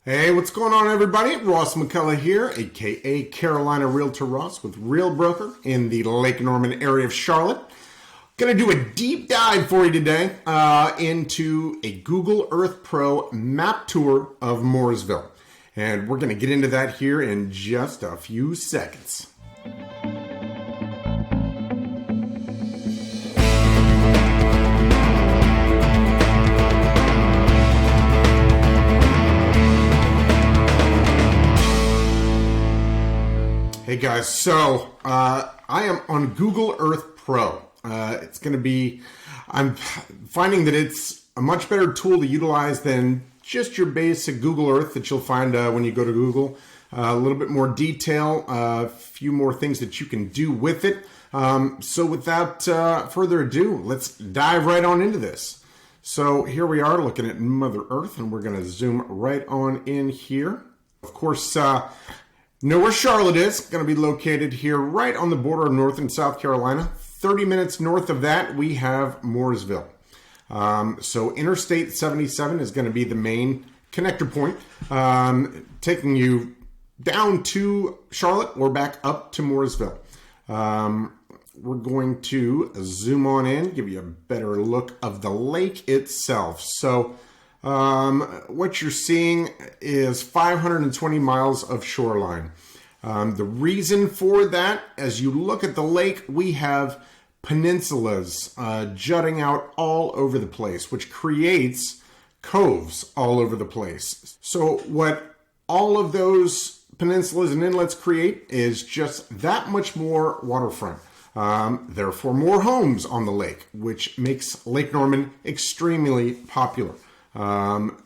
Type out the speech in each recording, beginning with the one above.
Hey, what's going on, everybody? Ross McCullough here, aka Carolina Realtor Ross with Real Broker in the Lake Norman area of Charlotte. Gonna do a deep dive for you today into a Google Earth Pro map tour of Mooresville. And we're gonna get into that here in just a few seconds. Hey guys, so I am on Google Earth Pro. It's going to be, I'm finding that it's a much better tool to utilize than just your basic Google Earth that you'll find when you go to Google. A little bit more detail, a few more things that you can do with it. So without further ado, let's dive right on into this. So here we are looking at Mother Earth, and we're going to zoom right on in here. Of course, know where Charlotte is. Going to be located here right on the border of North and South Carolina. 30 minutes north of that, we have Mooresville. So Interstate 77 is going to be the main connector point, taking you down to Charlotte or back up to Mooresville. We're going to zoom on in, give you a better look of the lake itself. So what you're seeing is 520 miles of shoreline. The reason for that, as you look at the lake, we have peninsulas jutting out all over the place, which creates coves all over the place. So what all of those peninsulas and inlets create is just that much more waterfront. Therefore, more homes on the lake, which makes Lake Norman extremely popular.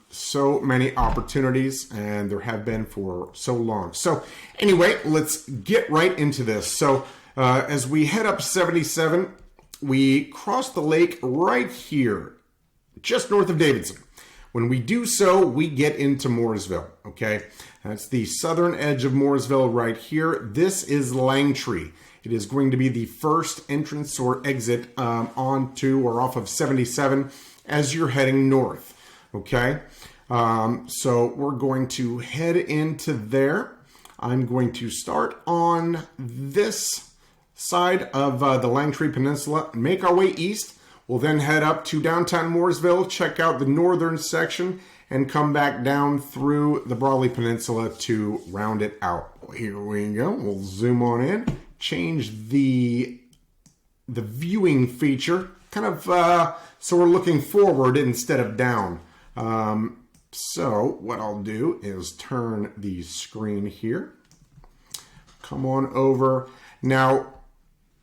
So many opportunities, and there have been for so long. So anyway, let's get right into this. So as we head up 77, we cross the lake right here, just north of Davidson. When we do so, we get into Mooresville, okay? That's the southern edge of Mooresville right here. This is Langtree. It is going to be the first entrance or exit onto or off of 77 as you're heading north. Okay, so we're going to head into there. I'm going to start on this side of the Langtree Peninsula, make our way east. We'll then head up to downtown Mooresville, check out the northern section, and come back down through the Brawley Peninsula to round it out. Here we go. We'll zoom on in, change the viewing feature, kind of so we're looking forward instead of down. So what I'll do is turn the screen here, come on over. Now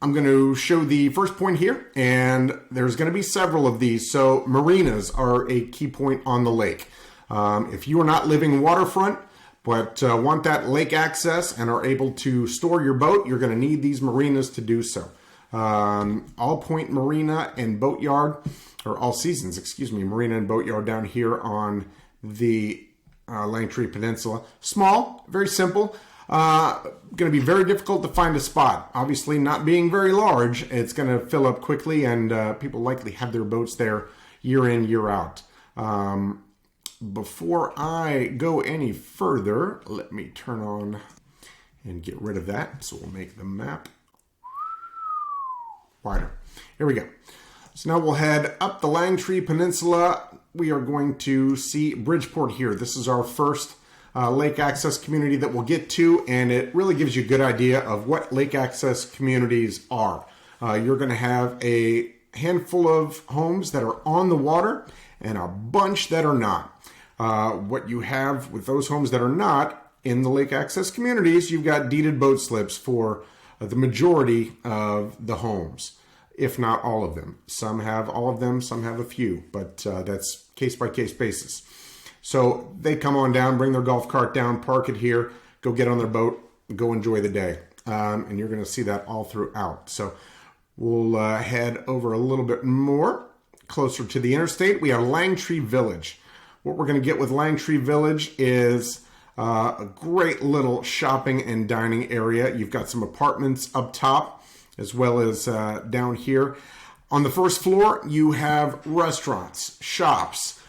I'm going to show the first point here, and there's going to be several of these. So marinas are a key point on the lake. If you are not living waterfront, but want that lake access and are able to store your boat, you're going to need these marinas to do so. All Point Marina and Boatyard, or All Seasons, excuse me, Marina and Boatyard down here on the Langtree Peninsula. Small, very simple. Going to be very difficult to find a spot. Obviously, not being very large, it's going to fill up quickly, and people likely have their boats there year in, year out. Before I go any further, let me turn on and get rid of that. So we'll make the map wider. Here we go. So now we'll head up the Langtree Peninsula. We are going to see Bridgeport here. This is our first lake access community that we'll get to, and it really gives you a good idea of what lake access communities are. You're going to have a handful of homes that are on the water and a bunch that are not. What you have with those homes that are not in the lake access communities, you've got deeded boat slips for the majority of the homes, if not all of them. Some have all of them, some have a few, but that's case-by-case basis. So they come on down, bring their golf cart down, park it here, go get on their boat, go enjoy the day. And you're going to see that all throughout. So we'll head over a little bit more, closer to the interstate. We have Langtree Village. What we're going to get with Langtree Village is a great little shopping and dining area. You've got some apartments up top as well as down here. On the first floor, you have restaurants, shops,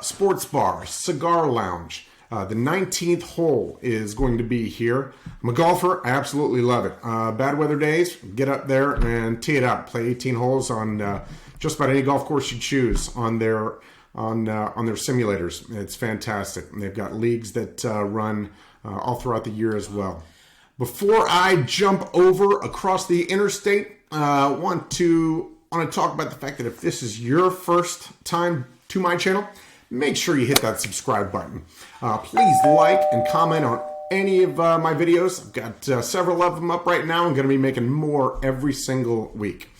sports bar, cigar lounge, The 19th hole is going to be here. I'm a golfer. I absolutely love it. Bad weather days, get up there and tee it up. Play 18 holes on just about any golf course you choose on their simulators. It's fantastic. And they've got leagues that run all throughout the year as well. Before I jump over across the interstate, I want to talk about the fact that if this is your first time to my channel, make sure you hit that subscribe button. Please like and comment on any of my videos. I've got several of them up right now. I'm going to be making more every single week.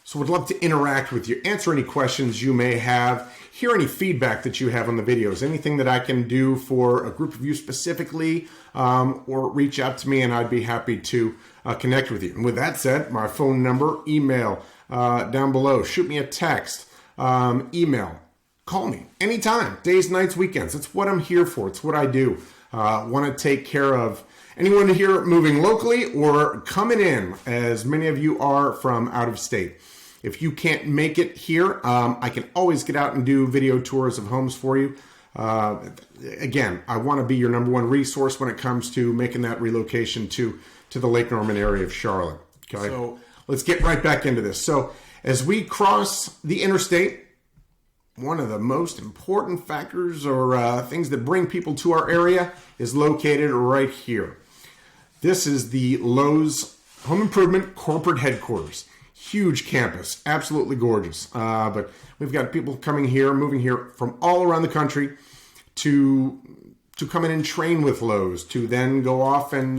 So would love to interact with you, answer any questions you may have, hear any feedback that you have on the videos, anything that I can do for a group of you specifically, or reach out to me and I'd be happy to connect with you. And with that said, my phone number, email down below. Shoot me a text, email. Call me anytime, days, nights, weekends. It's what I'm here for. It's what I do. Want to take care of anyone here moving locally or coming in, as many of you are from out of state. If you can't make it here, I can always get out and do video tours of homes for you. Again, I want to be your number one resource when it comes to making that relocation to the Lake Norman area of Charlotte. Okay, so let's get right back into this. So as we cross the interstate, one of the most important factors or things that bring people to our area is located right here. This is the Lowe's Home Improvement Corporate Headquarters. Huge campus, absolutely gorgeous. But we've got people coming here, moving here from all around the country to come in and train with Lowe's, to then go off and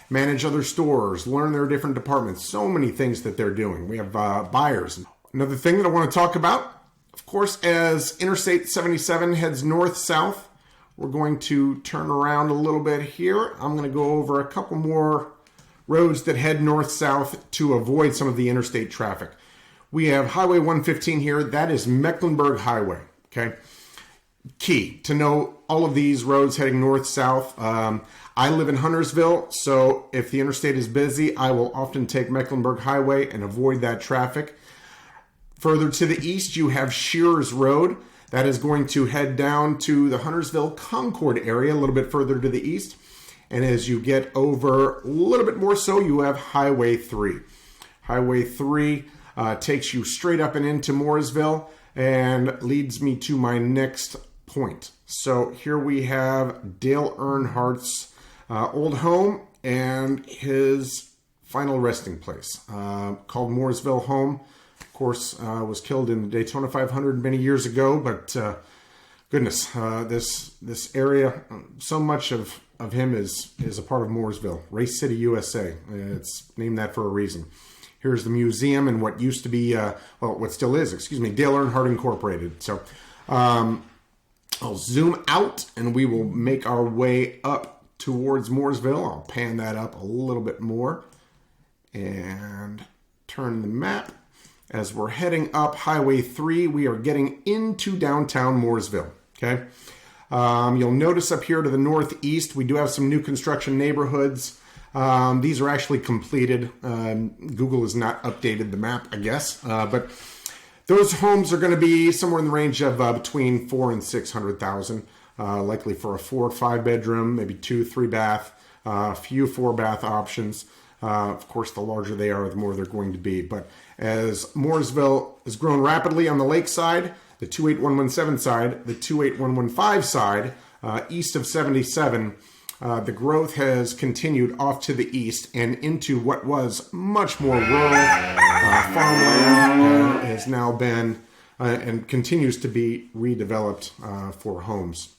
manage other stores, learn their different departments. So many things that they're doing. We have buyers. Another thing that I want to talk about, of course, as Interstate 77 heads north-south, we're going to turn around a little bit here. I'm going to go over a couple more roads that head north-south to avoid some of the interstate traffic. We have Highway 115 here. That is Mecklenburg Highway. Okay. Key to know all of these roads heading north-south. I live in Huntersville, so if the interstate is busy, I will often take Mecklenburg Highway and avoid that traffic. Further to the east, you have Shearers Road. That is going to head down to the Huntersville Concord area, a little bit further to the east. And as you get over a little bit more so, you have Highway 3. Highway 3 takes you straight up and into Mooresville and leads me to my next point. So here we have Dale Earnhardt's old home and his final resting place, called Mooresville Home. Of course, was killed in the Daytona 500 many years ago, but goodness, this area, so much of him is a part of Mooresville, Race City, USA. It's named that for a reason. Here's the museum and what used to be, what still is, Dale Earnhardt Incorporated. So I'll zoom out and we will make our way up towards Mooresville. I'll pan that up a little bit more and turn the map. As we're heading up Highway 3, we are getting into downtown Mooresville, okay? You'll notice up here to the northeast, we do have some new construction neighborhoods. These are actually completed. Google has not updated the map, I guess. But those homes are going to be somewhere in the range of between $400,000 and $600,000, likely for a 4 or 5 bedroom, maybe 2, 3 bath, a few 4 bath options. Of course, the larger they are, the more they're going to be. But as Mooresville has grown rapidly on the lake side, the 28117 side, the 28115 side, east of 77, the growth has continued off to the east and into what was much more rural farmland, has now been and continues to be redeveloped for homes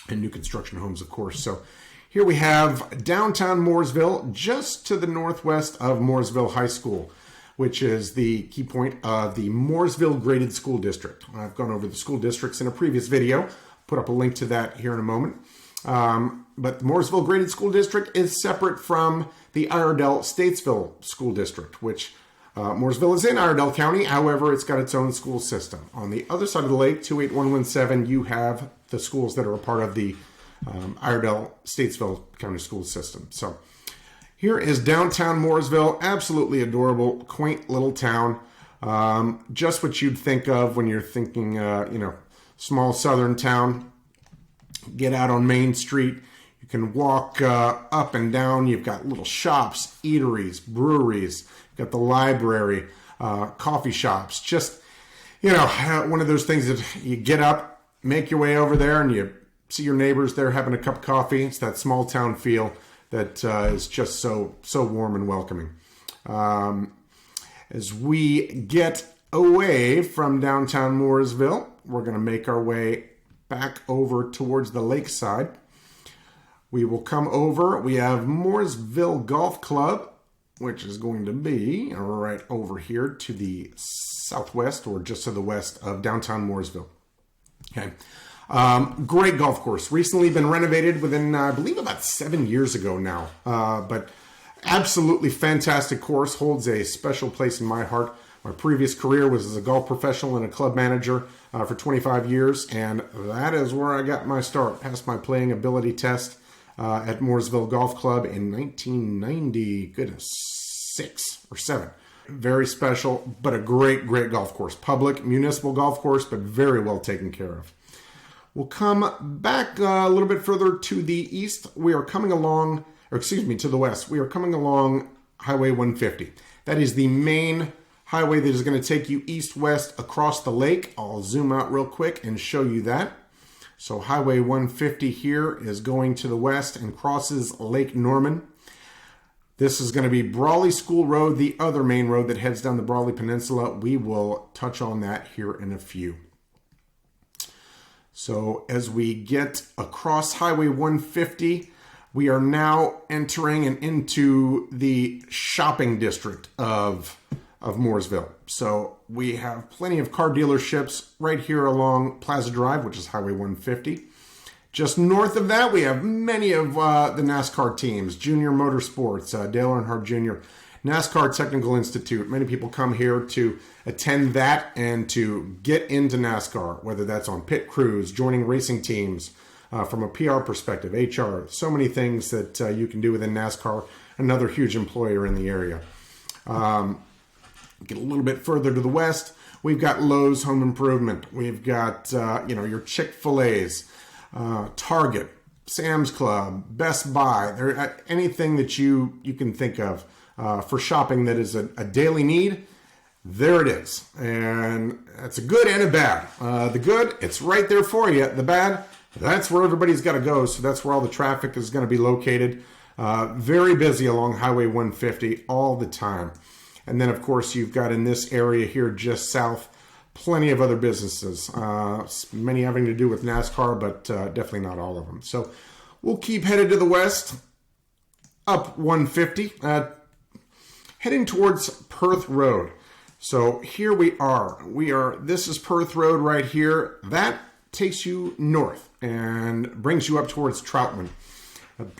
and new construction homes, of course. So here we have downtown Mooresville, just to the northwest of Mooresville High School, which is the key point of the Mooresville Graded School District. I've gone over the school districts in a previous video. Put up a link to that here in a moment. But the Mooresville Graded School District is separate from the Iredell-Statesville School District, which Mooresville is in Iredell County. However, it's got its own school system. On the other side of the lake, 28117, you have the schools that are a part of the Iredell-Statesville County school system. So here is downtown Mooresville. Absolutely adorable, quaint little town. Just what you'd think of when you're thinking, small southern town. Get out on Main Street. You can walk up and down. You've got little shops, eateries, breweries. You've got the library, coffee shops. Just, one of those things that you get up, make your way over there, and you see your neighbors there having a cup of coffee. It's that small town feel that is just so warm and welcoming. As we get away from downtown Mooresville, we're going to make our way back over towards the lakeside. We will come over. We have Mooresville Golf Club, which is going to be right over here to the southwest or just to the west of downtown Mooresville. Okay. Great golf course. Recently been renovated within, I believe, about 7 years ago now. But absolutely fantastic course. Holds a special place in my heart. My previous career was as a golf professional and a club manager for 25 years. And that is where I got my start. Passed my playing ability test at Mooresville Golf Club in 1990. Goodness, 6 or 7. Very special, but a great golf course. Public, municipal golf course, but very well taken care of. We'll come back a little bit further to the east. We are coming along, to the west. We are coming along Highway 150. That is the main highway that is going to take you east-west across the lake. I'll zoom out real quick and show you that. So Highway 150 here is going to the west and crosses Lake Norman. This is going to be Brawley School Rd, the other main road that heads down the Brawley Peninsula. We will touch on that here in a few. So as we get across Highway 150, we are now entering and into the shopping district of Mooresville. So we have plenty of car dealerships right here along Plaza Drive, which is Highway 150. Just north of that, we have many of the NASCAR teams, Junior Motorsports, Dale Earnhardt Jr., NASCAR Technical Institute. Many people come here to attend that and to get into NASCAR, whether that's on pit crews, joining racing teams, from a PR perspective, HR, so many things that you can do within NASCAR, another huge employer in the area. Get a little bit further to the west, we've got Lowe's Home Improvement. We've got, your Chick-fil-A's, Target, Sam's Club, Best Buy, anything that you can think of for shopping that is a daily need. There it is. And that's a good and a bad. The good, it's right there for you. The bad, that's where everybody's got to go. So that's where all the traffic is going to be located. Very busy along Highway 150 all the time. And then, of course, you've got in this area here just south, plenty of other businesses. Many having to do with NASCAR, but definitely not all of them. So we'll keep headed to the west, up 150, heading towards Perth Road. So here we are. This is Perth Road right here. That takes you north and brings you up towards Troutman.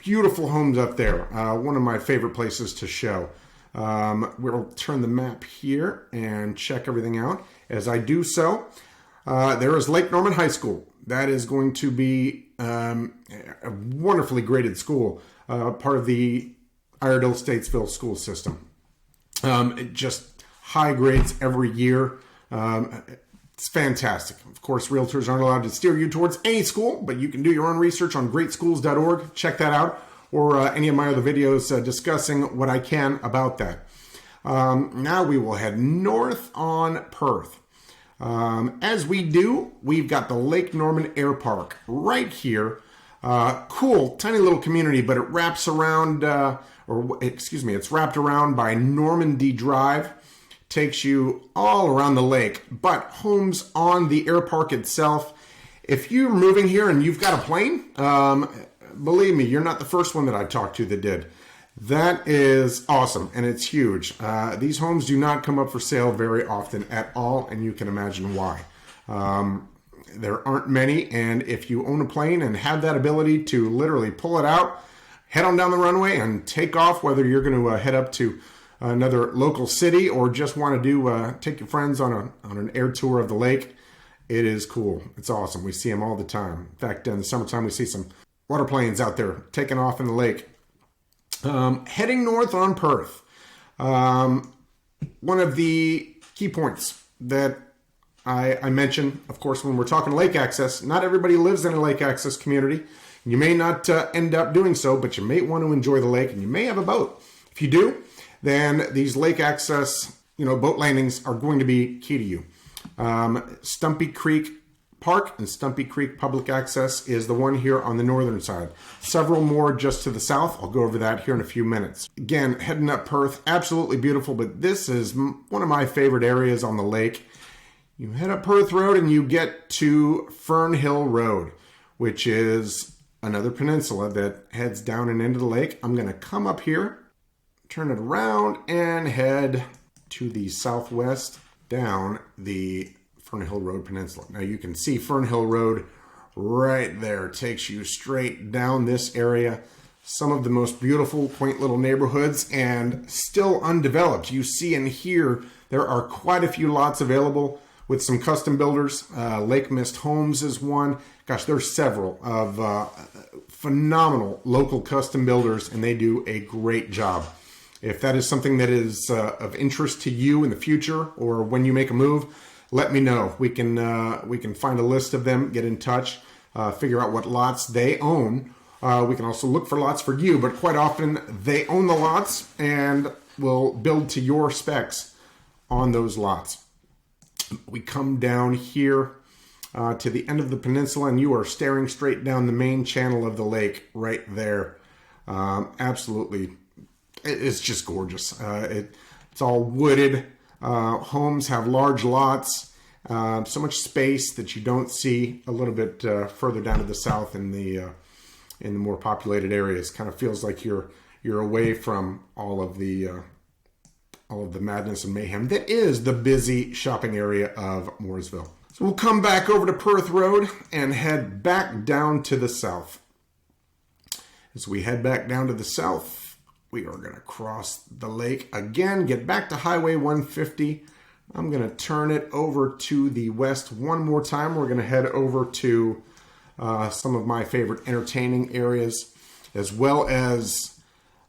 Beautiful homes up there. One of my favorite places to show. We'll turn the map here and check everything out. As I do so, there is Lake Norman High School. That is going to be a wonderfully graded school, part of the Iredell-Statesville school system. Just high grades every year. It's fantastic. Of course, realtors aren't allowed to steer you towards any school, but you can do your own research on greatschools.org. Check that out, or any of my other videos discussing what I can about that. Now we will head north on Perth. As we do, we've got the Lake Norman Air Park right here. Cool, tiny little community, but it wraps around, it's wrapped around by Normandy Drive. Takes you all around the lake, but homes on the air park itself. If you're moving here and you've got a plane, believe me, you're not the first one that I talked to that did. That is awesome, and it's huge. These homes do not come up for sale very often at all, and you can imagine why. There aren't many, and if you own a plane and have that ability to literally pull it out, head on down the runway and take off, whether you're going to head up to another local city or just want to do take your friends on an air tour of the lake, it is cool. It's awesome. We see them all the time. In fact, in the summertime, we see some water planes out there taking off in the lake. Heading north on Perth, one of the key points that I mentioned, of course, when we're talking lake access, not everybody lives in a lake access community. You may not end up doing so, but you may want to enjoy the lake, and you may have a boat. If you do, then these lake access, boat landings are going to be key to you. Stumpy Creek Park and Stumpy Creek Public Access is the one here on the northern side. Several more just to the south. I'll go over that here in a few minutes. Again, heading up Perth, absolutely beautiful, but this is one of my favorite areas on the lake. You head up Perth Road and you get to Fern Hill Road, which is another peninsula that heads down and into the lake. I'm going to come up here, turn it around, and head to the southwest down the Fern Hill Road Peninsula. Now you can see Fern Hill Road right there. It takes you straight down this area. Some of the most beautiful, quaint little neighborhoods and still undeveloped. You see and hear there are quite a few lots available with some custom builders. Lake Mist Homes is one. Gosh, there's several of phenomenal local custom builders, and they do a great job. If that is something that is of interest to you in the future or when you make a move, let me know. We can find a list of them, get in touch, figure out what lots they own. We can also look for lots for you, but quite often they own the lots and will build to your specs on those lots. We come down here to the end of the peninsula, and you are staring straight down the main channel of the lake right there. Absolutely, it's just gorgeous. It's all wooded. Homes have large lots, so much space that you don't see a little bit further down to the south in the more populated areas. Kind of feels like you're away from all of the madness and mayhem that is the busy shopping area of Mooresville. So we'll come back over to Perth Road and head back down to the south. As we head back down to the south, we are going to cross the lake again, get back to Highway 150. I'm going to turn it over to the west one more time. We're going to head over to some of my favorite entertaining areas, as well as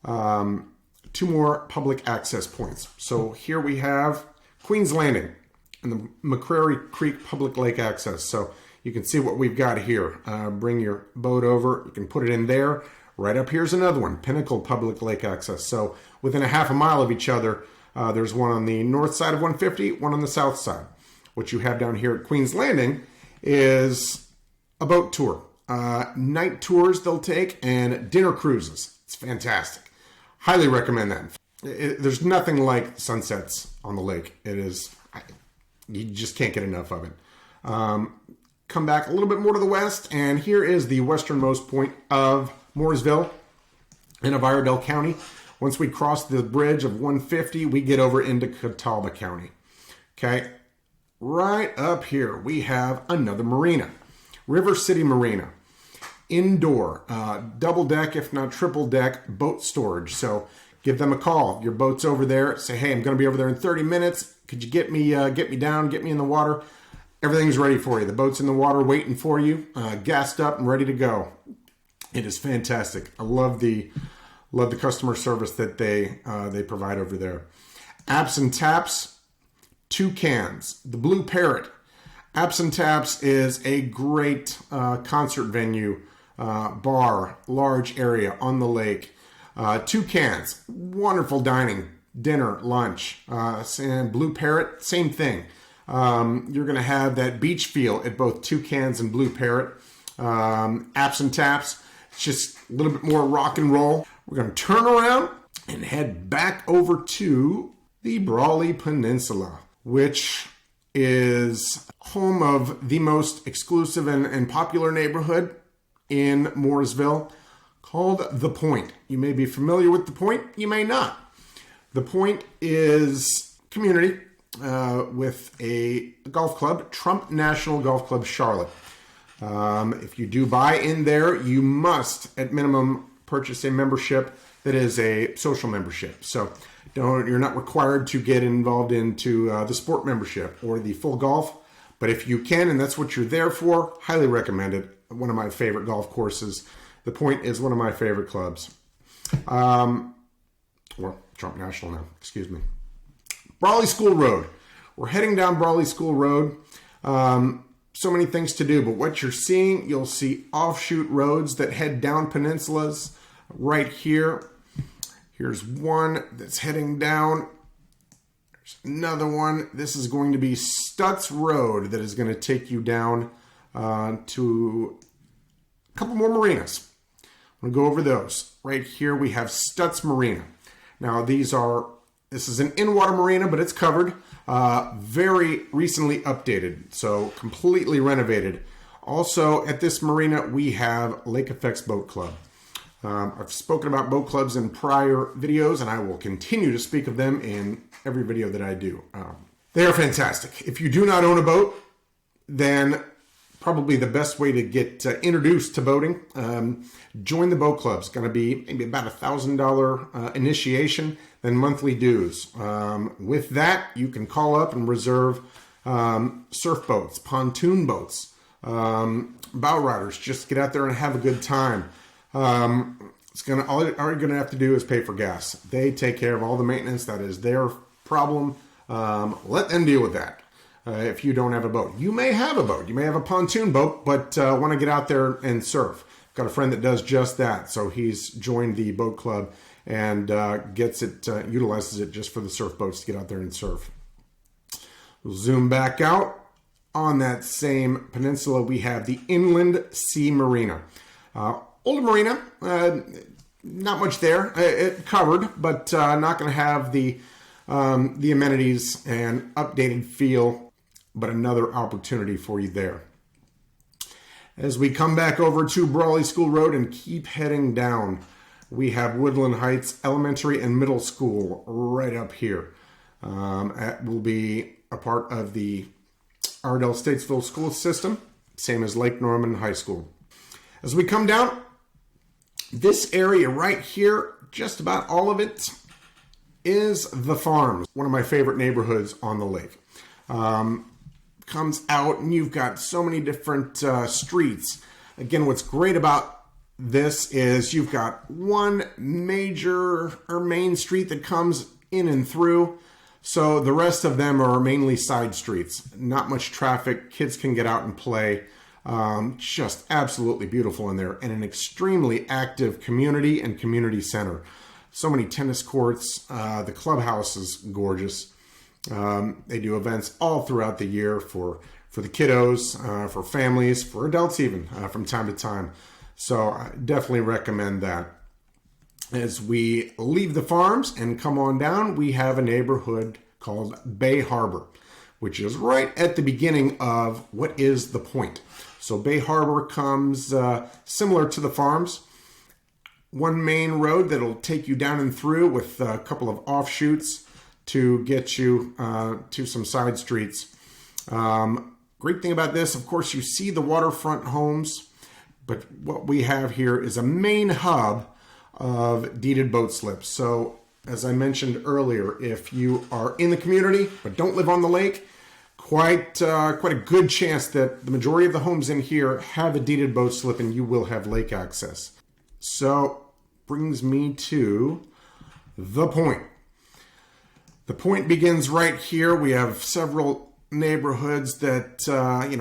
two more public access points. So here we have Queen's Landing and the McCrary Creek Public Lake Access. So you can see what we've got here. Bring your boat over. You can put it in there. Right up here's another one, Pinnacle Public Lake Access. So within a half a mile of each other, there's one on the north side of 150, one on the south side. What you have down here at Queen's Landing is a boat tour. Night tours they'll take and dinner cruises. It's fantastic. Highly recommend that. There's nothing like sunsets on the lake. It is, you just can't get enough of it. Come back a little bit more to the west, and here is the westernmost point of Mooresville and of Iredell County. Once we cross the bridge of 150, we get over into Catawba County. Okay, right up here we have another marina, River City Marina. Indoor, double deck, if not triple deck, boat storage. So give them a call. Your boat's over there. Say, hey, I'm going to be over there in 30 minutes. Could you get me down, get me in the water? Everything's ready for you. The boat's in the water waiting for you, gassed up and ready to go. It is fantastic. I love the customer service that they provide over there. Apps and Taps, Toucans, the Blue Parrot. Apps and Taps is a great concert venue, bar, large area on the lake. Toucans, wonderful dining, dinner, lunch. And Blue Parrot, same thing. You're going to have that beach feel at both Toucans and Blue Parrot. Apps and Taps, it's just a little bit more rock and roll. We're going to turn around and head back over to the Brawley Peninsula, which is home of the most exclusive and popular neighborhood in Mooresville called The Point. You may be familiar with The Point, you may not. The Point is community with a golf club, Trump National Golf Club Charlotte. If you do buy in there, you must, at minimum, purchase a membership that is a social membership. So you're not required to get involved into the sport membership or the full golf. But if you can, and that's what you're there for, highly recommend it. One of my favorite golf courses. The Point is one of my favorite clubs. Well, Trump National now, excuse me. Brawley School Road. We're heading down Brawley School Road. So many things to do, but what you're seeing, you'll see offshoot roads that head down peninsulas right here. Here's one that's heading down. There's another one. This is going to be Stutts Road that is going to take you down to a couple more marinas. I'm going to go over those. Right here we have Stutts Marina. Now this is an in-water marina, but it's covered. Very recently updated, so completely renovated. Also at this marina we have Lake Effects Boat Club. I've spoken about boat clubs in prior videos, and I will continue to speak of them in every video that I do. They are fantastic. If you do not own a boat, then probably the best way to get introduced to boating, join the boat club. It's going to be maybe about $1,000 initiation, then monthly dues. With that, you can call up and reserve surf boats, pontoon boats, bow riders. Just get out there and have a good time. All you're going to have to do is pay for gas. They take care of all the maintenance. That is their problem. Let them deal with that. If you don't have a boat, you may have a boat. You may have a pontoon boat, but want to get out there and surf. I've got a friend that does just that. So he's joined the boat club and utilizes it just for the surf boats to get out there and surf. We'll zoom back out. On that same peninsula, we have the Inland Sea Marina. Older marina, not much there. It covered, but not going to have the amenities and updated feel, but another opportunity for you there. As we come back over to Brawley School Road and keep heading down, we have Woodland Heights Elementary and Middle School right up here. That will be a part of the Ardell Statesville school system, same as Lake Norman High School. As we come down, this area right here, just about all of it, is the Farms, one of my favorite neighborhoods on the lake. Comes out and you've got so many different streets. Again, what's great about this is you've got one major or main street that comes in and through. So the rest of them are mainly side streets. Not much traffic. Kids can get out and play. Just absolutely beautiful in there, and an extremely active community and community center. So many tennis courts. The clubhouse is gorgeous. They do events all throughout the year for the kiddos, for families, for adults even, from time to time. So I definitely recommend that. As we leave the Farms and come on down, we have a neighborhood called Bay Harbour, which is right at the beginning of what is the Point. So Bay Harbour comes similar to the Farms. One main road that'll take you down and through with a couple of offshoots to get you to some side streets. Great thing about this, of course, you see the waterfront homes, but what we have here is a main hub of deeded boat slips. So as I mentioned earlier, if you are in the community but don't live on the lake, quite a good chance that the majority of the homes in here have a deeded boat slip and you will have lake access. So brings me to the Point. The Point begins right here. We have several neighborhoods that,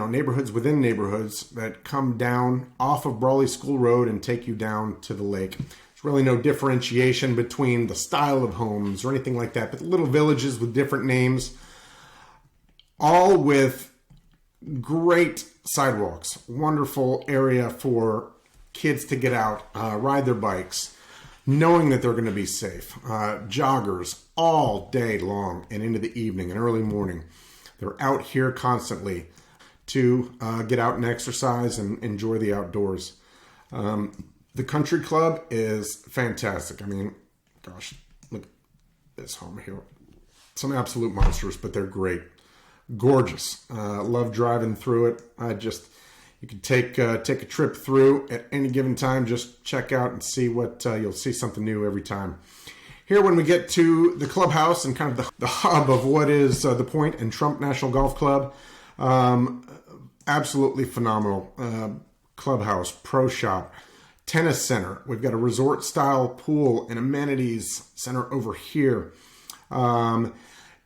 neighborhoods within neighborhoods that come down off of Brawley School Road and take you down to the lake. There's really no differentiation between the style of homes or anything like that, but little villages with different names, all with great sidewalks. Wonderful area for kids to get out, ride their bikes, knowing that they're going to be safe. Joggers all day long and into the evening and early morning. They're out here constantly to get out and exercise and enjoy the outdoors. The country club is fantastic. I mean, gosh, look at this home here. Some absolute monsters, but they're great. Gorgeous. Love driving through it. You can take a trip through at any given time. Just check out and see what you'll see something new every time. Here, when we get to the clubhouse and kind of the hub of what is the Point and Trump National Golf Club, absolutely phenomenal clubhouse, pro shop, tennis center. We've got a resort style pool and amenities center over here.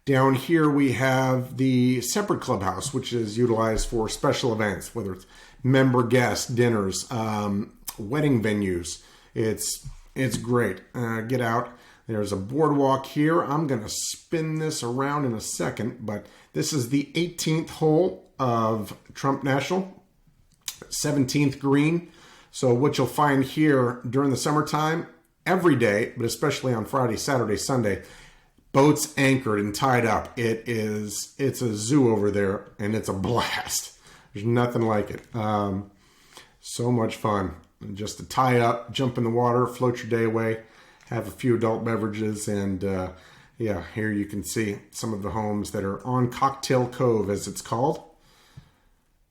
Down here we have the separate clubhouse, which is utilized for special events, whether it's member guest dinners, wedding venues. It's great. Get out. There's a boardwalk here. I'm going to spin this around in a second, but this is the 18th hole of Trump National, 17th green. So what you'll find here during the summertime, every day, but especially on Friday, Saturday, Sunday, boats anchored and tied up. It's a zoo over there, and it's a blast. There's nothing like it. So much fun. And just to tie up, jump in the water, float your day away, have a few adult beverages, and yeah, here you can see some of the homes that are on Cocktail Cove, as it's called.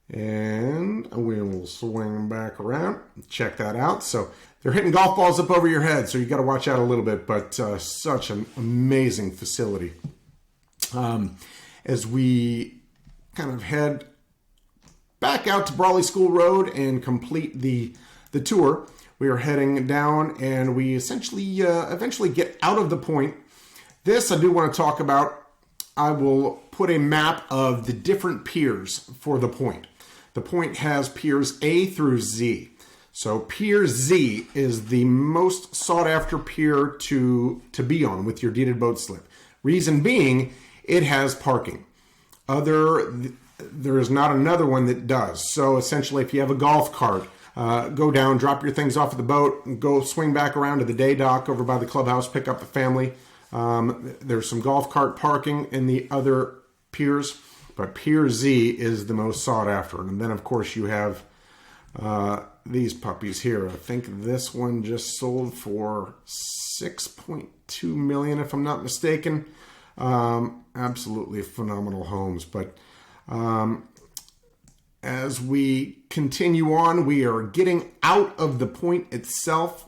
And we will swing back around, check that out. So they're hitting golf balls up over your head, so you got to watch out a little bit, but such an amazing facility. As we kind of head back out to Brawley School Road and complete the tour, we are heading down, and we essentially eventually get out of the point. This I do want to talk about. I will put a map of the different piers for the point. The point has piers A through Z. So Pier Z is the most sought after pier to be on with your deeded boat slip. Reason being, it has parking. There is not another one that does. So essentially, if you have a golf cart, go down, drop your things off at the boat, and go swing back around to the day dock over by the clubhouse, pick up the family. There's some golf cart parking in the other piers, but Pier Z is the most sought after. And then, of course, you have these puppies here. I think this one just sold for $6.2 million, if I'm not mistaken. Absolutely phenomenal homes. But as we continue on, we are getting out of the point itself.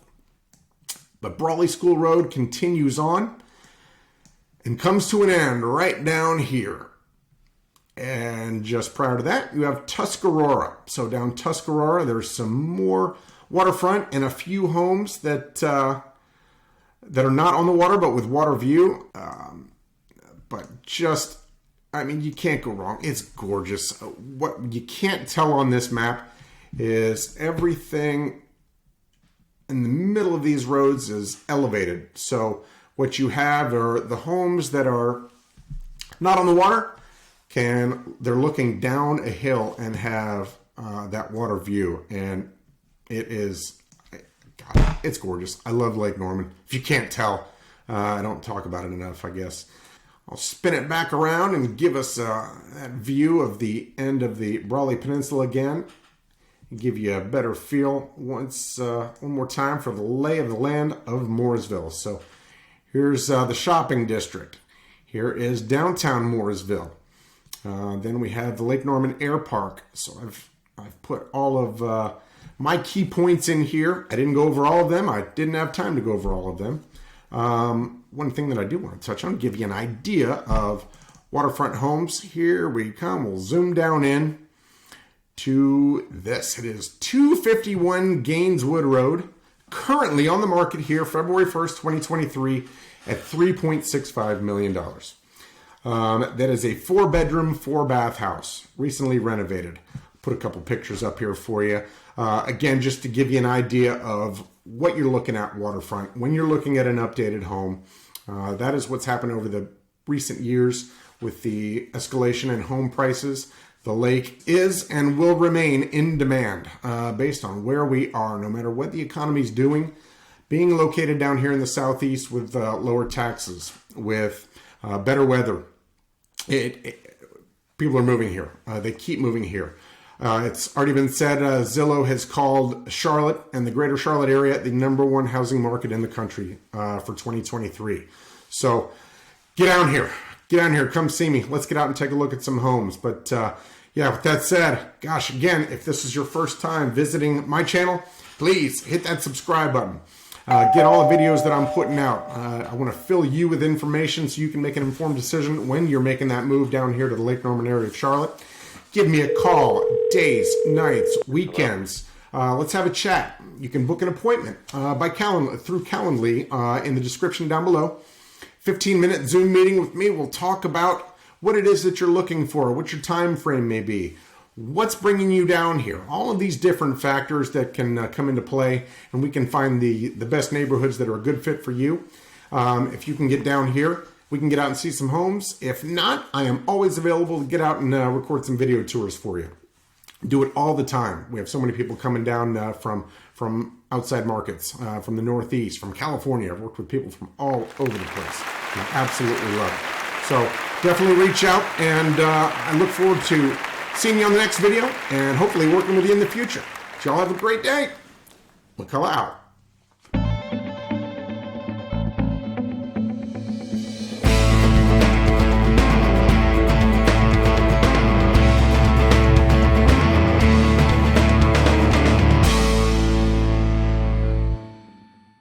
But Brawley School Road continues on and comes to an end right down here. And just prior to that, you have Tuscarora. So down Tuscarora, there's some more waterfront and a few homes that are not on the water, but with water view. But just, I mean, you can't go wrong. It's gorgeous. What you can't tell on this map is everything in the middle of these roads is elevated. So what you have are the homes that are not on the water. They're looking down a hill and have that water view, and it's gorgeous. I love Lake Norman. If you can't tell, I don't talk about it enough, I guess. I'll spin it back around and give us that view of the end of the Brawley Peninsula again. Give you a better feel one more time for the lay of the land of Mooresville. So here's the shopping district. Here is downtown Mooresville. Then we have the Lake Norman Air Park. So I've put all of my key points in here. I didn't go over all of them. I didn't have time to go over all of them. One thing that I do want to touch on, give you an idea of waterfront homes. Here we come. We'll zoom down in to this. It is 251 Gaineswood Road, currently on the market here, February 1st, 2023, at $3.65 million. That is a 4-bedroom, 4-bath house, recently renovated. Put a couple pictures up here for you. Again, just to give you an idea of what you're looking at waterfront. When you're looking at an updated home, that is what's happened over the recent years with the escalation in home prices. The lake is and will remain in demand based on where we are, no matter what the economy's doing. Being located down here in the southeast with lower taxes, with better weather, people are moving here. They keep moving here. It's already been said, Zillow has called Charlotte and the greater Charlotte area the #1 housing market in the country for 2023. So get down here. Get down here. Come see me. Let's get out and take a look at some homes. But yeah, with that said, gosh, again, if this is your first time visiting my channel, please hit that subscribe button. Get all the videos that I'm putting out. I want to fill you with information so you can make an informed decision when you're making that move down here to the Lake Norman area of Charlotte. Give me a call, days, nights, weekends. Let's have a chat. You can book an appointment through Calendly in the description down below. 15-minute Zoom meeting with me. We'll talk about what it is that you're looking for, what your time frame may be, what's bringing you down here, all of these different factors that can come into play, and we can find the best neighborhoods that are a good fit for you. If you can get down here, we can get out and see some homes. If not, I am always available to get out and record some video tours for you. Do it all the time. We have so many people coming down from outside markets, from the Northeast, from California. I've worked with people from all over the place. I absolutely love it. So definitely reach out, and I look forward to seeing you on the next video and hopefully working with you in the future. Y'all have a great day. McCullough out.